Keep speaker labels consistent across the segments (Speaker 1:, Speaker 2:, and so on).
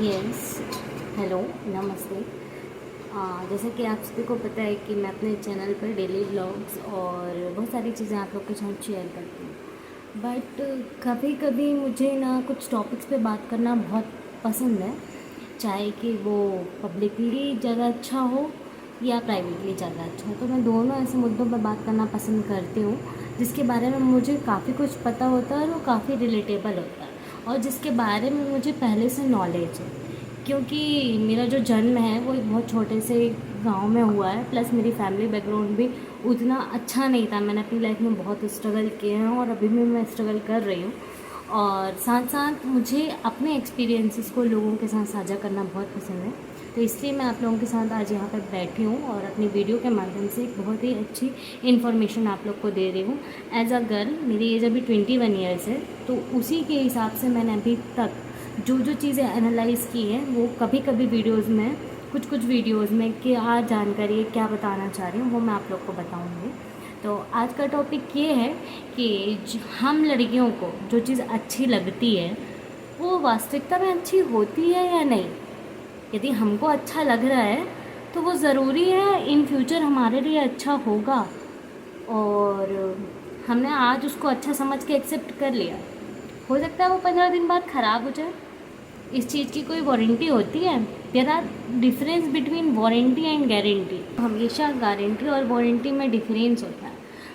Speaker 1: Yes. Hello, नमस्ते। जैसे कि आप सभी को पता है कि मैं अपने चैनल पर डेली व्लॉग्स और बहुत सारी चीज़ें आप लोग के साथ शेयर करती हूँ। बट कभी कभी मुझे ना कुछ टॉपिक्स पे बात करना बहुत पसंद है, चाहे कि वो पब्लिकली ज़्यादा अच्छा हो या प्राइवेटली ज़्यादा अच्छा हो। तो मैं दोनों ऐसे मुद्दों पर बात करना पसंद करती हूँ जिसके बारे में मुझे काफ़ी कुछ पता होता है और वो काफ़ी रिलेटेबल होता है और जिसके बारे में मुझे पहले से नॉलेज है। क्योंकि मेरा जो जन्म है वो एक बहुत छोटे से गांव में हुआ है, प्लस मेरी फैमिली बैकग्राउंड भी उतना अच्छा नहीं था। मैंने अपनी लाइफ में बहुत स्ट्रगल किए हैं और अभी भी मैं स्ट्रगल कर रही हूँ। और साथ साथ मुझे अपने एक्सपीरियंसेस को लोगों के साथ साझा करना बहुत पसंद है। तो इसलिए मैं आप लोगों के साथ आज यहाँ पर बैठी हूँ और अपनी वीडियो के माध्यम से एक बहुत ही अच्छी इन्फॉर्मेशन आप लोग को दे रही हूँ। एज अ गर्ल, मेरी एज अभी 21 ईयर्स है, तो उसी के हिसाब से मैंने अभी तक जो जो चीज़ें एनालाइज़ की हैं वो कभी कभी वीडियोज़ में, कुछ कुछ वीडियोज़ में क्या जानकारी है, क्या बताना चाह रही हूँ वो मैं आप लोग को बताऊँगी। तो आज का टॉपिक ये है कि हम लड़कियों को जो चीज़ अच्छी लगती है वो वास्तविकता में अच्छी होती है या नहीं। यदि हमको अच्छा लग रहा है तो वो ज़रूरी है इन फ्यूचर हमारे लिए अच्छा होगा, और हमने आज उसको अच्छा समझ के एक्सेप्ट कर लिया, हो सकता है वो 15 दिन बाद ख़राब हो जाए। इस चीज़ की कोई वारंटी होती है? There are difference between warranty and guarantee. हमेशा गारंटी और वारंटी में डिफरेंस होता है।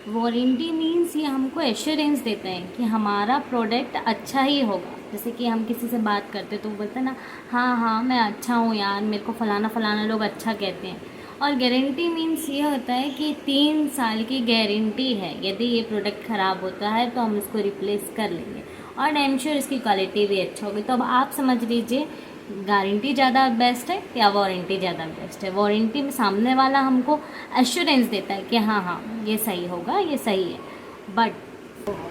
Speaker 1: वारंटी मीन्स ये हमको एश्योरेंस देते हैं कि हमारा प्रोडक्ट अच्छा ही होगा। जैसे कि हम किसी से बात करते तो वो बोलते हैं ना, हाँ हाँ मैं अच्छा हूँ यार, मेरे को फ़लाना फ़लाना लोग अच्छा कहते हैं। और गारंटी मीन्स ये होता है कि 3 साल की गारंटी है, यदि ये प्रोडक्ट ख़राब होता है तो हम इसको रिप्लेस कर लेंगे और आई एम श्योर इसकी क्वालिटी भी अच्छा होगी। तो अब आप समझ लीजिए, गारंटी ज़्यादा बेस्ट है या वारंटी ज़्यादा बेस्ट है। वारंटी में सामने वाला हमको एश्योरेंस देता है कि हाँ हाँ ये सही होगा, ये सही है। बट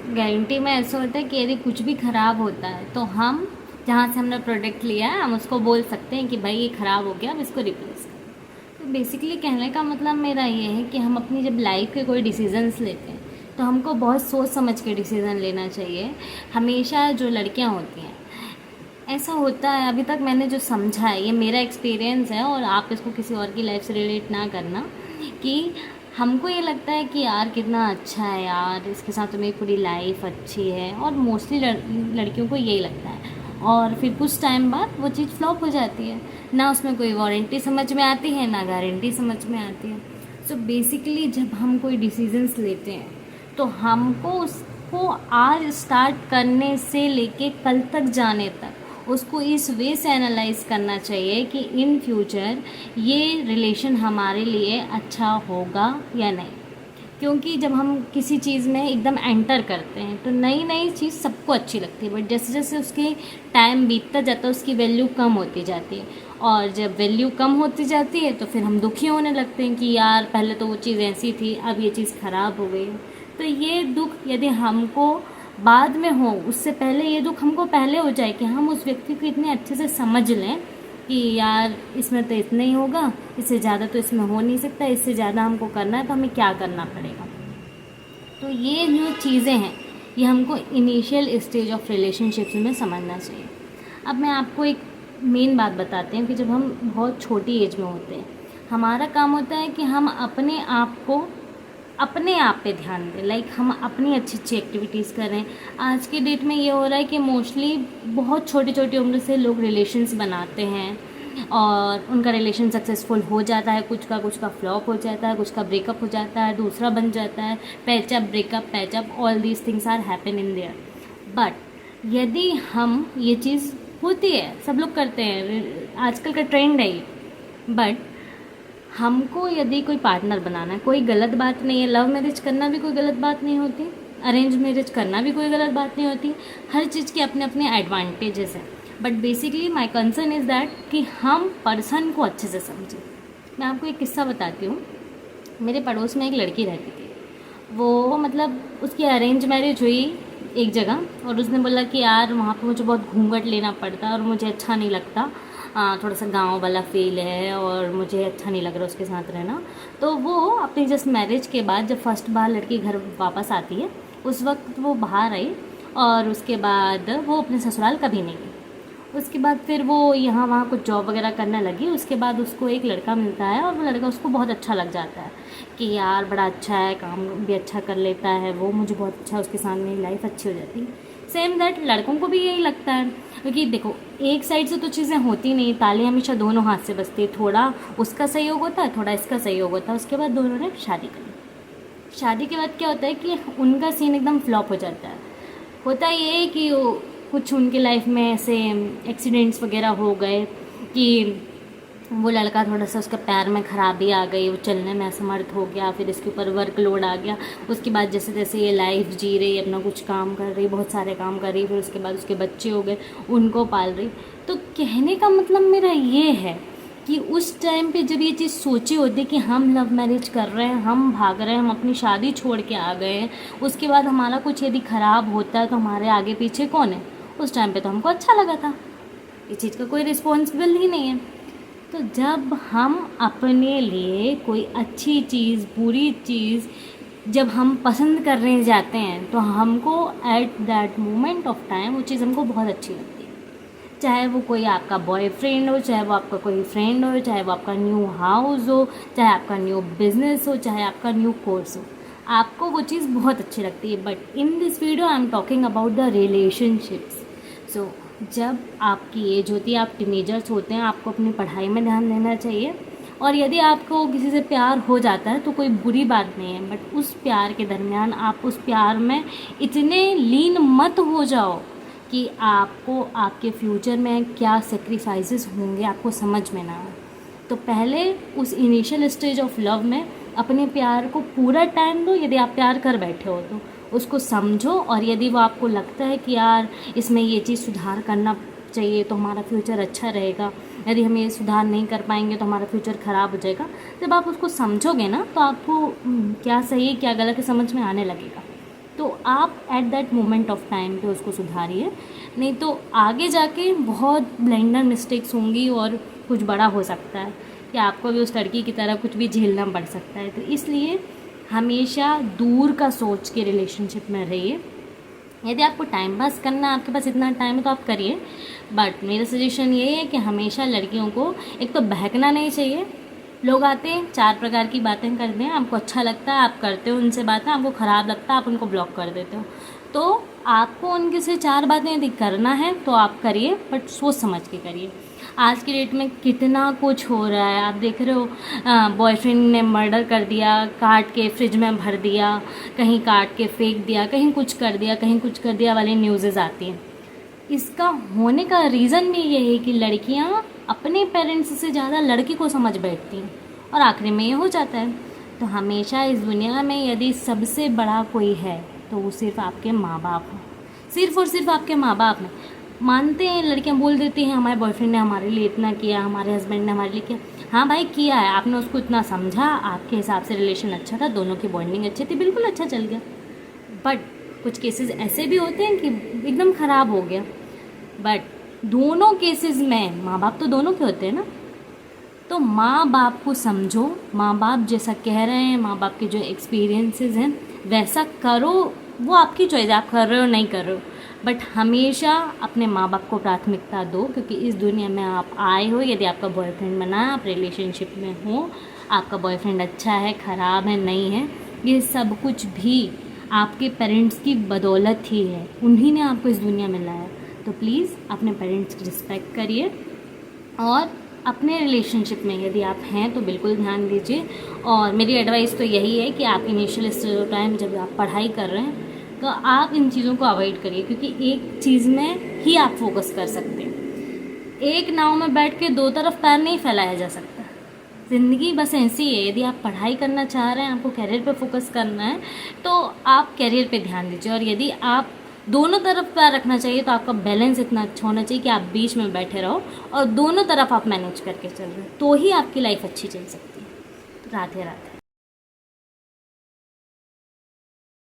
Speaker 1: गारंटी में ऐसा होता है कि यदि कुछ भी ख़राब होता है तो हम जहाँ से हमने प्रोडक्ट लिया है हम उसको बोल सकते हैं कि भाई ये ख़राब हो गया, अब इसको रिप्लेस करो। तो बेसिकली कहने का मतलब मेरा ये है कि हम अपनी जब लाइफ के कोई डिसीजंस लेते हैं तो हमको बहुत सोच समझ के डिसीज़न लेना चाहिए। हमेशा जो लड़कियां होती हैं, ऐसा होता है, अभी तक मैंने जो समझा है, ये मेरा एक्सपीरियंस है और आप इसको किसी और की लाइफ से रिलेट ना करना, कि हमको ये लगता है कि यार कितना अच्छा है यार, इसके साथ तो मेरी पूरी लाइफ अच्छी है, और मोस्टली लड़कियों को यही लगता है। और फिर कुछ टाइम बाद वो चीज़ फ्लॉप हो जाती है, ना उसमें कोई वारंटी समझ में आती है ना गारंटी समझ में आती है। सो बेसिकली जब हम कोई डिसीजंस लेते हैं तो हमको उसको आज स्टार्ट करने से लेके कल तक जाने तक उसको इस वे से एनालाइज करना चाहिए कि इन फ्यूचर ये रिलेशन हमारे लिए अच्छा होगा या नहीं। क्योंकि जब हम किसी चीज़ में एकदम एंटर करते हैं तो नई नई चीज़ सबको अच्छी लगती है, बट जैसे जैसे उसके टाइम बीतता जाता है उसकी वैल्यू कम होती जाती है, और जब वैल्यू कम होती जाती है तो फिर हम दुखी होने लगते हैं कि यार पहले तो वो चीज़ ऐसी थी, अब ये चीज़ ख़राब हो गई। तो ये दुख यदि हमको बाद में हो, उससे पहले ये दुख हमको पहले हो जाए कि हम उस व्यक्ति को इतने अच्छे से समझ लें कि यार इसमें तो इतना ही होगा, इससे ज़्यादा तो इसमें हो नहीं सकता, इससे ज़्यादा हमको करना है तो हमें क्या करना पड़ेगा। तो ये जो चीज़ें हैं ये हमको इनिशियल स्टेज ऑफ रिलेशनशिप्स में समझना चाहिए। अब मैं आपको एक मेन बात बताते हैं कि जब हम बहुत छोटी एज में होते हैं, हमारा काम होता है कि हम अपने आप पे ध्यान दें, लाइक हम अपनी अच्छी अच्छी एक्टिविटीज़ करें। आज के डेट में ये हो रहा है कि मोस्टली बहुत छोटी छोटी उम्र से लोग रिलेशंस बनाते हैं और उनका रिलेशन सक्सेसफुल हो जाता है, कुछ का फ्लॉप हो जाता है, कुछ का ब्रेकअप हो जाता है, दूसरा बन जाता है, patchup breakup patchup, all these things are happen in there. But यदि हम ये चीज़ होती है, सब लोग करते हैं, आजकल का ट्रेंड है ये, बट हमको यदि कोई पार्टनर बनाना है, कोई गलत बात नहीं है, लव मैरिज करना भी कोई गलत बात नहीं होती, अरेंज मैरिज करना भी कोई गलत बात नहीं होती, हर चीज़ के अपने अपने एडवांटेजेस हैं। But basically my concern is that कि हम पर्सन को अच्छे से समझें। मैं आपको एक किस्सा बताती हूँ। मेरे पड़ोस में एक लड़की रहती थी, वो मतलब उसकी अरेंज मैरिज हुई एक जगह, और उसने बोला कि यार वहाँ पे मुझे बहुत घूंघट लेना पड़ता है और मुझे अच्छा नहीं लगता, थोड़ा सा गांव वाला फील है और मुझे अच्छा नहीं लग रहा उसके साथ रहना। तो वो अपनी जस्ट मैरिज के बाद जब फर्स्ट बार लड़की घर वापस आती है उस वक्त वो बाहर आई, और उसके बाद वो अपने ससुराल कभी नहीं गई। उसके बाद फिर वो यहाँ वहाँ कुछ जॉब वगैरह करने लगी। उसके बाद उसको एक लड़का मिलता है और वो लड़का उसको बहुत अच्छा लग जाता है कि यार बड़ा अच्छा है, काम भी अच्छा कर लेता है, वो मुझे बहुत अच्छा, उसके साथ मेरी लाइफ अच्छी हो जाती है। सेम दैट लड़कों को भी यही लगता है, क्योंकि देखो एक साइड से तो चीज़ें होती नहीं, ताली हमेशा दोनों हाथ से बजती है। थोड़ा उसका सहयोग होता है, थोड़ा इसका सहयोग होता है। उसके बाद दोनों ने शादी कर ली। शादी के बाद क्या होता है कि उनका सीन एकदम फ्लॉप हो जाता है। होता ये है कि कुछ उनके लाइफ में ऐसे एक्सीडेंट्स वगैरह हो गए कि वो लड़का थोड़ा सा, उसका पैर में खराबी आ गई, वो चलने में असमर्थ हो गया, फिर इसके ऊपर वर्कलोड आ गया। उसके बाद जैसे जैसे ये लाइफ जी रही, अपना कुछ काम कर रही, बहुत सारे काम कर रही, फिर उसके बाद उसके बच्चे हो गए, उनको पाल रही। तो कहने का मतलब मेरा ये है कि उस टाइम पे जब ये चीज़ सोची होती कि हम लव मैरिज कर रहे हैं, हम भाग रहे हैं, हम अपनी शादी छोड़ के आ गए हैं, उसके बाद हमारा कुछ यदि ख़राब होता है तो हमारे आगे पीछे कौन है? उस टाइम पे तो हमको अच्छा लगा था, इस चीज़ का कोई रिस्पॉन्सिबल ही नहीं है। तो जब हम अपने लिए कोई अच्छी चीज़, बुरी चीज़ जब हम पसंद करने जाते हैं तो हमको at that moment of time वो चीज़ हमको बहुत अच्छी लगती है। चाहे वो कोई आपका बॉयफ्रेंड हो, चाहे वो आपका कोई फ्रेंड हो, चाहे वो आपका न्यू हाउस हो, चाहे आपका न्यू बिजनेस हो, चाहे आपका न्यू कोर्स हो, आपको वो चीज़ बहुत अच्छी लगती है। But in this video I am talking about the relationships. So जब आपकी एज होती है, आप टीनेजर्स होते हैं, आपको अपनी पढ़ाई में ध्यान देना चाहिए। और यदि आपको किसी से प्यार हो जाता है तो कोई बुरी बात नहीं है, बट उस प्यार के दरमियान आप उस प्यार में इतने लीन मत हो जाओ कि आपको आपके फ्यूचर में क्या सेक्रीफाइसेस होंगे आपको समझ में ना आए। तो पहले उस इनिशियल स्टेज ऑफ लव में अपने प्यार को पूरा टाइम दो। यदि आप प्यार कर बैठे हो तो उसको समझो, और यदि वो आपको लगता है कि यार इसमें ये चीज़ सुधार करना चाहिए तो हमारा फ्यूचर अच्छा रहेगा, यदि हम ये सुधार नहीं कर पाएंगे तो हमारा फ्यूचर ख़राब हो जाएगा, जब आप उसको समझोगे ना तो आपको क्या सही है क्या गलत है समझ में आने लगेगा। तो आप at that moment of time पे उसको सुधारिए, नहीं तो आगे जाके बहुत ब्लेंडर मिस्टेक्स होंगी और कुछ बड़ा हो सकता है कि आपको भी उस लड़की की तरह कुछ भी झेलना पड़ सकता है। तो इसलिए हमेशा दूर का सोच के रिलेशनशिप में रहिए। यदि आपको टाइम पास करना है, आपके पास इतना टाइम है तो आप करिए, बट मेरा सजेशन ये है कि हमेशा लड़कियों को एक तो बहकना नहीं चाहिए। लोग आते हैं 4 प्रकार की बातें करते हैं, आपको अच्छा लगता है आप करते हो उनसे बातें, आपको ख़राब लगता है आप उनको ब्लॉक कर देते हो। तो आपको उनके से 4 बातें यदि करना है तो आप करिए, बट सोच समझ के करिए। आज की डेट में कितना कुछ हो रहा है, आप देख रहे हो, बॉयफ्रेंड ने मर्डर कर दिया, काट के फ्रिज में भर दिया, कहीं काट के फेंक दिया, कहीं कुछ कर दिया, कहीं कुछ कर दिया वाली न्यूज़ेज़ आती हैं। इसका होने का रीज़न भी ये है कि लड़कियां अपने पेरेंट्स से ज़्यादा लड़की को समझ बैठती हैं और आखिरी में ये हो जाता है। तो हमेशा इस दुनिया में यदि सबसे बड़ा कोई है तो वो सिर्फ आपके माँ बाप हैं, सिर्फ और सिर्फ आपके माँ बाप हैं। मानते हैं, लड़कियां बोल देती हैं हमारे बॉयफ्रेंड ने हमारे लिए इतना किया, हमारे हस्बैंड ने हमारे लिए किया। हाँ भाई किया है, आपने उसको इतना समझा, आपके हिसाब से रिलेशन अच्छा था, दोनों की बॉन्डिंग अच्छी थी, बिल्कुल अच्छा चल गया। बट कुछ केसेस ऐसे भी होते हैं कि एकदम ख़राब हो गया। बट दोनों केसेस में माँ बाप तो दोनों के होते हैं ना, तो माँ बाप को समझो, माँ बाप जैसा कह रहे हैं, माँ बाप के जो एक्सपीरियंसेस हैं वैसा करो। वो आपकी चॉइस, आप कर रहे हो नहीं कर रहे हो, बट हमेशा अपने माँ बाप को प्राथमिकता दो, क्योंकि इस दुनिया में आप आए हो। यदि आपका बॉयफ्रेंड बना, आप रिलेशनशिप में हो, आपका बॉयफ्रेंड अच्छा है ख़राब है नहीं है, ये सब कुछ भी आपके पेरेंट्स की बदौलत ही है, उन्हीं ने आपको इस दुनिया में लाया। तो प्लीज़ अपने पेरेंट्स की रिस्पेक्ट करिए, और अपने रिलेशनशिप में यदि आप हैं तो बिल्कुल ध्यान दीजिए। और मेरी एडवाइस तो यही है कि आप इनिशियल टाइम जब आप पढ़ाई कर रहे हैं तो आप इन चीज़ों को अवॉइड करिए, क्योंकि एक चीज़ में ही आप फोकस कर सकते हैं। एक नाव में बैठ के 2 तरफ पैर नहीं फैलाया जा सकता। ज़िंदगी बस ऐसी है, यदि आप पढ़ाई करना चाह रहे हैं, आपको कैरियर पे फोकस करना है तो आप कैरियर पे ध्यान दीजिए। और यदि आप दोनों तरफ पैर रखना चाहिए तो आपका बैलेंस इतना अच्छा होना चाहिए कि आप बीच में बैठे रहो और दोनों तरफ आप मैनेज करके चल रहे हो, तो ही आपकी लाइफ अच्छी चल सकती है। राधे राधे।